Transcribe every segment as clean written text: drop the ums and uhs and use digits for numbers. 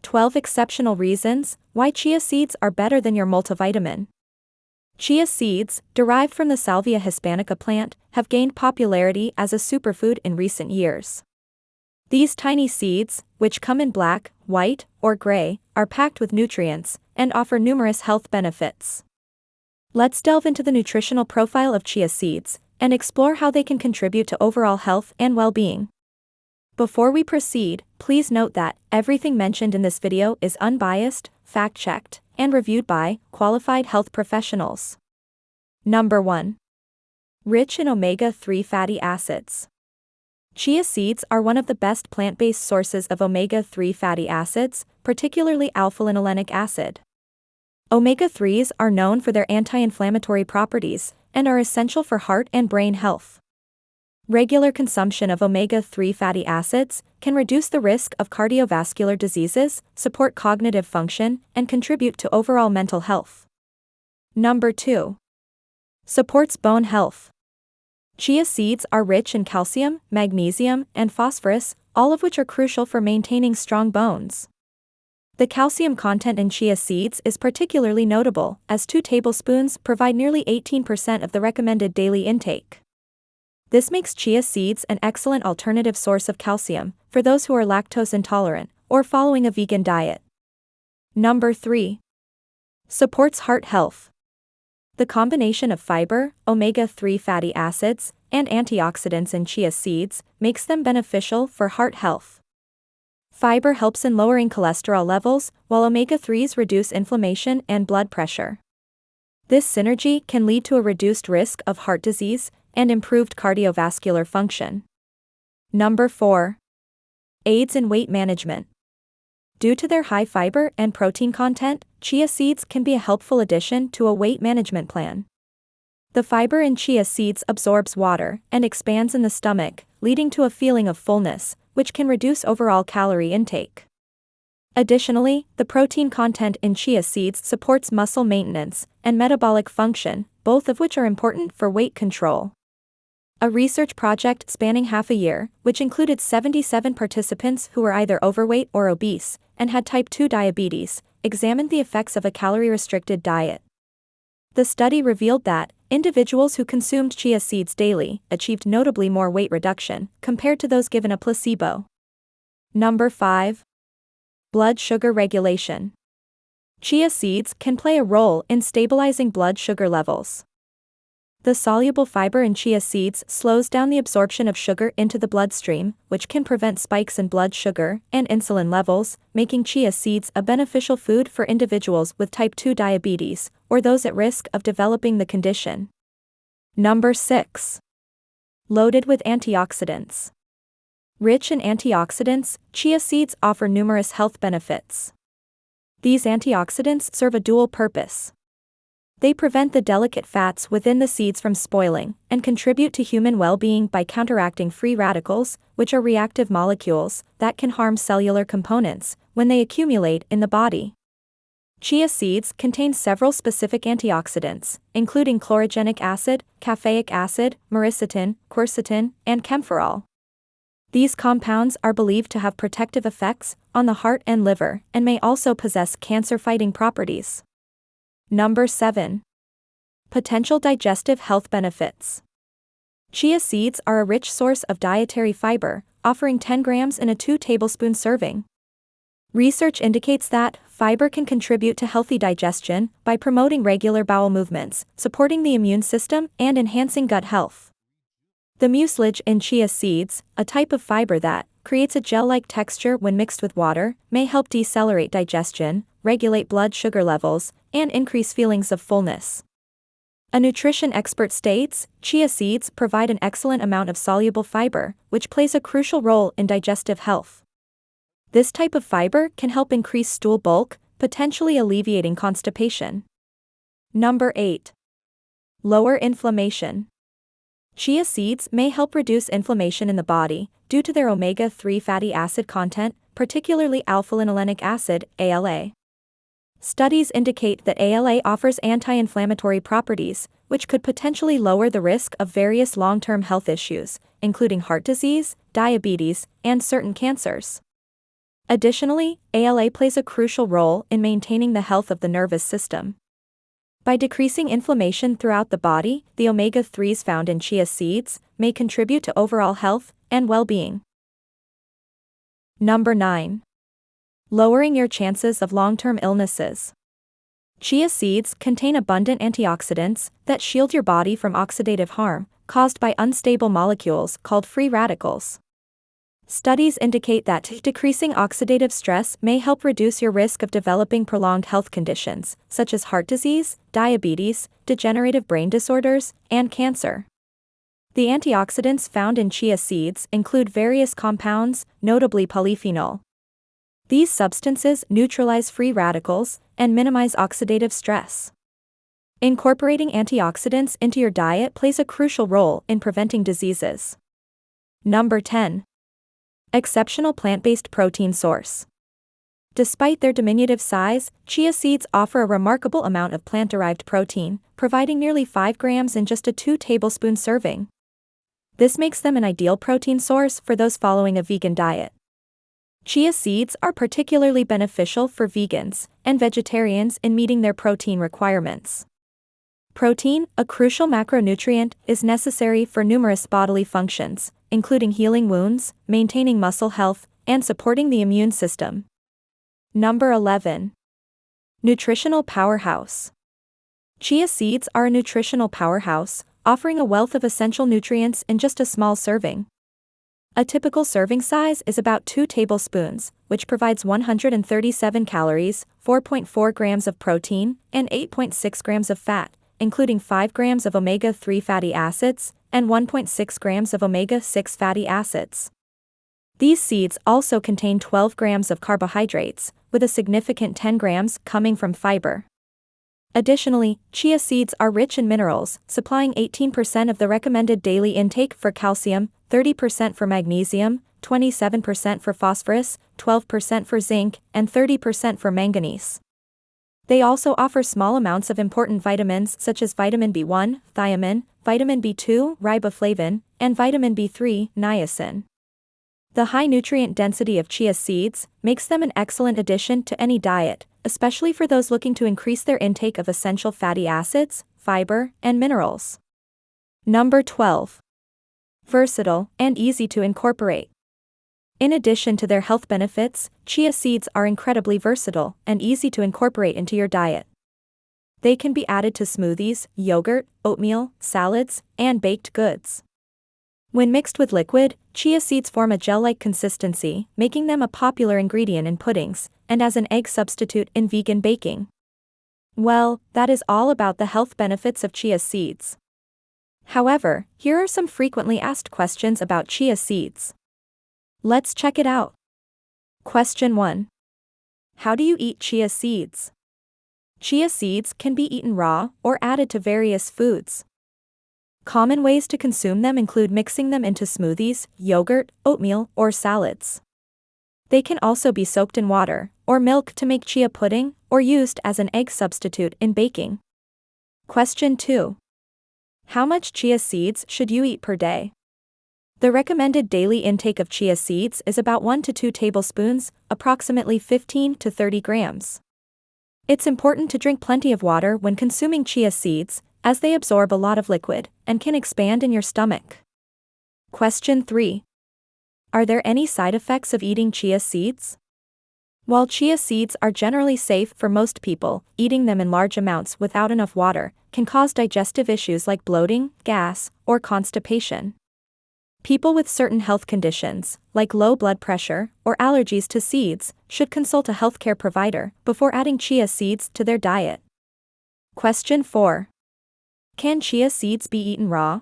12 exceptional reasons why chia seeds are better than your multivitamin. Chia seeds, derived from the Salvia hispanica plant, have gained popularity as a superfood in recent years. These tiny seeds, which come in black, white, or gray, are packed with nutrients and offer numerous health benefits. Let's delve into the nutritional profile of chia seeds and explore how they can contribute to overall health and well-being. Before we proceed, please note that everything mentioned in this video is unbiased, fact-checked, and reviewed by qualified health professionals. Number 1. Rich in omega-3 fatty acids. Chia seeds are one of the best plant-based sources of omega-3 fatty acids, particularly alpha-linolenic acid. Omega-3s are known for their anti-inflammatory properties and are essential for heart and brain health. Regular consumption of omega-3 fatty acids can reduce the risk of cardiovascular diseases, support cognitive function, and contribute to overall mental health. Number 2. Supports bone health. Chia seeds are rich in calcium, magnesium, and phosphorus, all of which are crucial for maintaining strong bones. The calcium content in chia seeds is particularly notable, as 2 tablespoons provide nearly 18% of the recommended daily intake. This makes chia seeds an excellent alternative source of calcium for those who are lactose intolerant or following a vegan diet. Number 3. Supports heart health. The combination of fiber, omega-3 fatty acids, and antioxidants in chia seeds makes them beneficial for heart health. Fiber helps in lowering cholesterol levels, while omega-3s reduce inflammation and blood pressure. This synergy can lead to a reduced risk of heart disease and improved cardiovascular function. Number 4. Aids in weight management. Due to their high fiber and protein content, chia seeds can be a helpful addition to a weight management plan. The fiber in chia seeds absorbs water and expands in the stomach, leading to a feeling of fullness, which can reduce overall calorie intake. Additionally, the protein content in chia seeds supports muscle maintenance and metabolic function, both of which are important for weight control. A research project spanning half a year, which included 77 participants who were either overweight or obese and had type 2 diabetes, examined the effects of a calorie-restricted diet. The study revealed that individuals who consumed chia seeds daily achieved notably more weight reduction compared to those given a placebo. Number 5. Blood sugar regulation. Chia seeds can play a role in stabilizing blood sugar levels. The soluble fiber in chia seeds slows down the absorption of sugar into the bloodstream, which can prevent spikes in blood sugar and insulin levels, making chia seeds a beneficial food for individuals with type 2 diabetes or those at risk of developing the condition. Number 6. Loaded with antioxidants. Rich in antioxidants, chia seeds offer numerous health benefits. These antioxidants serve a dual purpose. They prevent the delicate fats within the seeds from spoiling and contribute to human well-being by counteracting free radicals, which are reactive molecules that can harm cellular components when they accumulate in the body. Chia seeds contain several specific antioxidants, including chlorogenic acid, caffeic acid, myricetin, quercetin, and camphorol. These compounds are believed to have protective effects on the heart and liver and may also possess cancer-fighting properties. Number 7. Potential digestive health benefits. Chia seeds are a rich source of dietary fiber, offering 10 grams in a 2-tablespoon serving. Research indicates that fiber can contribute to healthy digestion by promoting regular bowel movements, supporting the immune system, and enhancing gut health. The mucilage in chia seeds, a type of fiber that creates a gel-like texture when mixed with water, may help decelerate digestion, regulate blood sugar levels, and increase feelings of fullness. A nutrition expert states, chia seeds provide an excellent amount of soluble fiber, which plays a crucial role in digestive health. This type of fiber can help increase stool bulk, potentially alleviating constipation. Number 8. Lower inflammation. Chia seeds may help reduce inflammation in the body due to their omega-3 fatty acid content, particularly alpha-linolenic acid, ALA. Studies indicate that ALA offers anti-inflammatory properties, which could potentially lower the risk of various long-term health issues, including heart disease, diabetes, and certain cancers. Additionally, ALA plays a crucial role in maintaining the health of the nervous system. By decreasing inflammation throughout the body, the omega-3s found in chia seeds may contribute to overall health and well-being. Number 9. Lowering your chances of long-term illnesses. Chia seeds contain abundant antioxidants that shield your body from oxidative harm caused by unstable molecules called free radicals. Studies indicate that decreasing oxidative stress may help reduce your risk of developing prolonged health conditions, such as heart disease, diabetes, degenerative brain disorders, and cancer. The antioxidants found in chia seeds include various compounds, notably polyphenol. These substances neutralize free radicals and minimize oxidative stress. Incorporating antioxidants into your diet plays a crucial role in preventing diseases. Number 10. Exceptional plant-based protein source. Despite their diminutive size, chia seeds offer a remarkable amount of plant-derived protein, providing nearly 5 grams in just a 2-tablespoon serving. This makes them an ideal protein source for those following a vegan diet. Chia seeds are particularly beneficial for vegans and vegetarians in meeting their protein requirements. Protein, a crucial macronutrient, is necessary for numerous bodily functions, including healing wounds, maintaining muscle health, and supporting the immune system. Number 11. Nutritional Powerhouse. Chia seeds are a nutritional powerhouse, offering a wealth of essential nutrients in just a small serving. A typical serving size is about 2 tablespoons, which provides 137 calories, 4.4 grams of protein, and 8.6 grams of fat, including 5 grams of omega-3 fatty acids and 1.6 grams of omega-6 fatty acids. These seeds also contain 12 grams of carbohydrates, with a significant 10 grams coming from fiber. Additionally, chia seeds are rich in minerals, supplying 18% of the recommended daily intake for calcium, 30% for magnesium, 27% for phosphorus, 12% for zinc, and 30% for manganese. They also offer small amounts of important vitamins such as vitamin B1, thiamine, vitamin B2, riboflavin, and vitamin B3, niacin. The high nutrient density of chia seeds makes them an excellent addition to any diet, especially for those looking to increase their intake of essential fatty acids, fiber, and minerals. Number 12. Versatile and easy to incorporate. In addition to their health benefits, chia seeds are incredibly versatile and easy to incorporate into your diet. They can be added to smoothies, yogurt, oatmeal, salads, and baked goods. When mixed with liquid, chia seeds form a gel-like consistency, making them a popular ingredient in puddings and as an egg substitute in vegan baking. Well, that is all about the health benefits of chia seeds. However, here are some frequently asked questions about chia seeds. Let's check it out. Question 1. How do you eat chia seeds? Chia seeds can be eaten raw or added to various foods. Common ways to consume them include mixing them into smoothies, yogurt, oatmeal, or salads. They can also be soaked in water or milk to make chia pudding or used as an egg substitute in baking. Question 2. How much chia seeds should you eat per day? The recommended daily intake of chia seeds is about 1 to 2 tablespoons, approximately 15 to 30 grams. It's important to drink plenty of water when consuming chia seeds, as they absorb a lot of liquid and can expand in your stomach. Question 3. Are there any side effects of eating chia seeds? While chia seeds are generally safe for most people, eating them in large amounts without enough water can cause digestive issues like bloating, gas, or constipation. People with certain health conditions, like low blood pressure or allergies to seeds, should consult a healthcare provider before adding chia seeds to their diet. Question 4. Can chia seeds be eaten raw?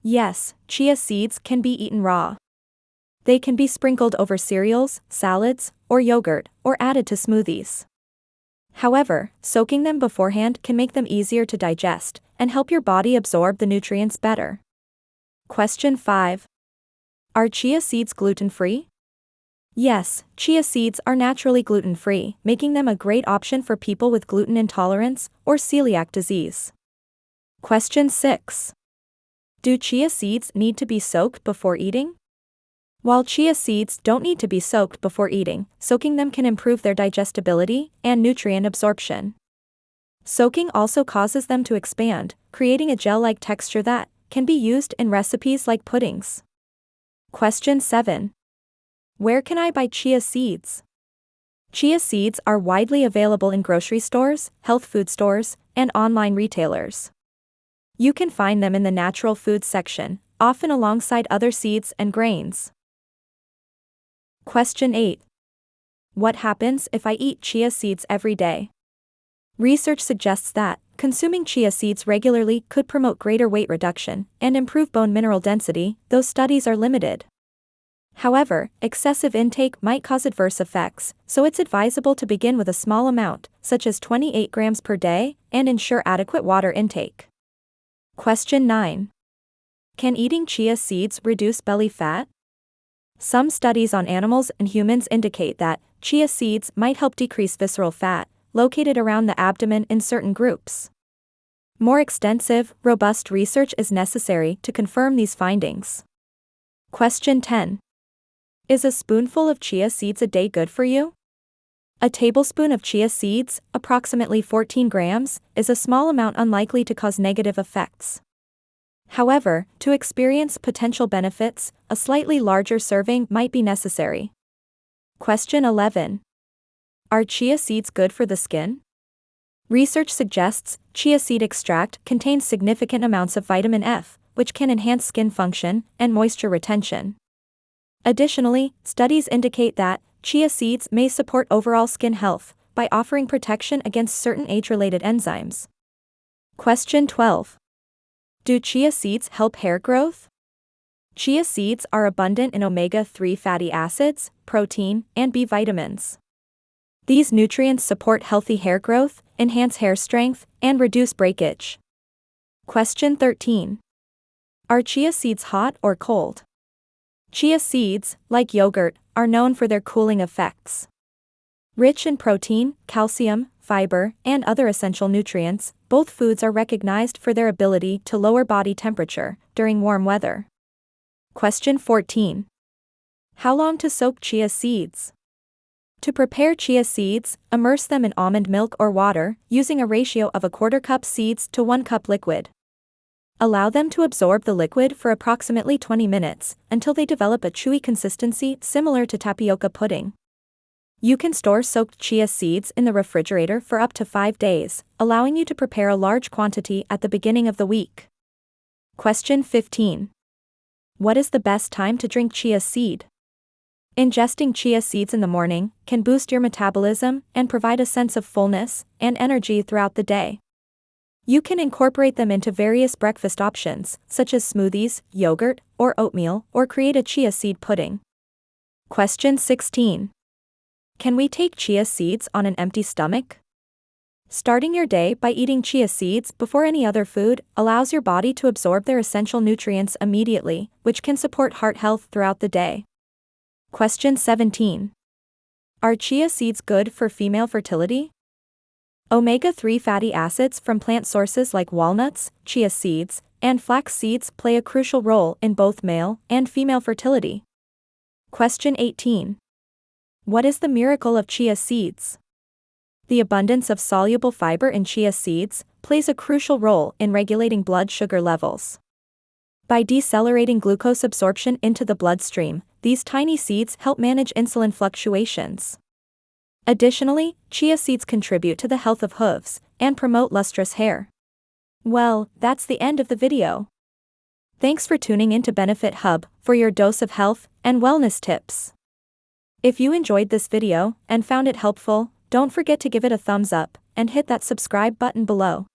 Yes, chia seeds can be eaten raw. They can be sprinkled over cereals, salads, or yogurt, or added to smoothies. However, soaking them beforehand can make them easier to digest and help your body absorb the nutrients better. Question 5. Are chia seeds gluten-free? Yes, chia seeds are naturally gluten-free, making them a great option for people with gluten intolerance or celiac disease. Question 6. Do chia seeds need to be soaked before eating? While chia seeds don't need to be soaked before eating, soaking them can improve their digestibility and nutrient absorption. Soaking also causes them to expand, creating a gel-like texture that can be used in recipes like puddings. Question 7. Where can I buy chia seeds? Chia seeds are widely available in grocery stores, health food stores, and online retailers. You can find them in the natural foods section, often alongside other seeds and grains. Question 8. What happens if I eat chia seeds every day? Research suggests that consuming chia seeds regularly could promote greater weight reduction and improve bone mineral density, though studies are limited. However, excessive intake might cause adverse effects, so it's advisable to begin with a small amount, such as 28 grams per day, and ensure adequate water intake. Question 9. Can eating chia seeds reduce belly fat? Some studies on animals and humans indicate that chia seeds might help decrease visceral fat, located around the abdomen in certain groups. More extensive, robust research is necessary to confirm these findings. Question 10. Is a spoonful of chia seeds a day good for you? A tablespoon of chia seeds, approximately 14 grams, is a small amount unlikely to cause negative effects. However, to experience potential benefits, a slightly larger serving might be necessary. Question 11. Are chia seeds good for the skin? Research suggests chia seed extract contains significant amounts of vitamin F, which can enhance skin function and moisture retention. Additionally, studies indicate that chia seeds may support overall skin health by offering protection against certain age-related enzymes. Question 12. Do chia seeds help hair growth? Chia seeds are abundant in omega-3 fatty acids, protein, and B vitamins. These nutrients support healthy hair growth, enhance hair strength, and reduce breakage. Question 13. Are chia seeds hot or cold? Chia seeds, like yogurt, are known for their cooling effects. Rich in protein, calcium, fiber, and other essential nutrients, both foods are recognized for their ability to lower body temperature during warm weather. Question 14. How long to soak chia seeds? To prepare chia seeds, immerse them in almond milk or water, using a ratio of 1/4 cup seeds to 1 cup liquid. Allow them to absorb the liquid for approximately 20 minutes, until they develop a chewy consistency similar to tapioca pudding. You can store soaked chia seeds in the refrigerator for up to 5 days, allowing you to prepare a large quantity at the beginning of the week. Question 15. What is the best time to drink chia seed? Ingesting chia seeds in the morning can boost your metabolism and provide a sense of fullness and energy throughout the day. You can incorporate them into various breakfast options, such as smoothies, yogurt, or oatmeal, or create a chia seed pudding. Question 16. Can we take chia seeds on an empty stomach? Starting your day by eating chia seeds before any other food allows your body to absorb their essential nutrients immediately, which can support heart health throughout the day. Question 17. Are chia seeds good for female fertility? Omega-3 fatty acids from plant sources like walnuts, chia seeds, and flax seeds play a crucial role in both male and female fertility. Question 18. What is the miracle of chia seeds? The abundance of soluble fiber in chia seeds plays a crucial role in regulating blood sugar levels. By decelerating glucose absorption into the bloodstream, these tiny seeds help manage insulin fluctuations. Additionally, chia seeds contribute to the health of hooves and promote lustrous hair. Well, that's the end of the video. Thanks for tuning in to Benefit Hub for your dose of health and wellness tips. If you enjoyed this video and found it helpful, don't forget to give it a thumbs up and hit that subscribe button below.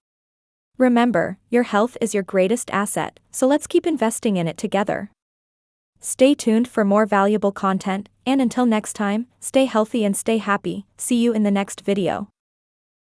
Remember, your health is your greatest asset, so let's keep investing in it together. Stay tuned for more valuable content, and until next time, stay healthy and stay happy. See you in the next video.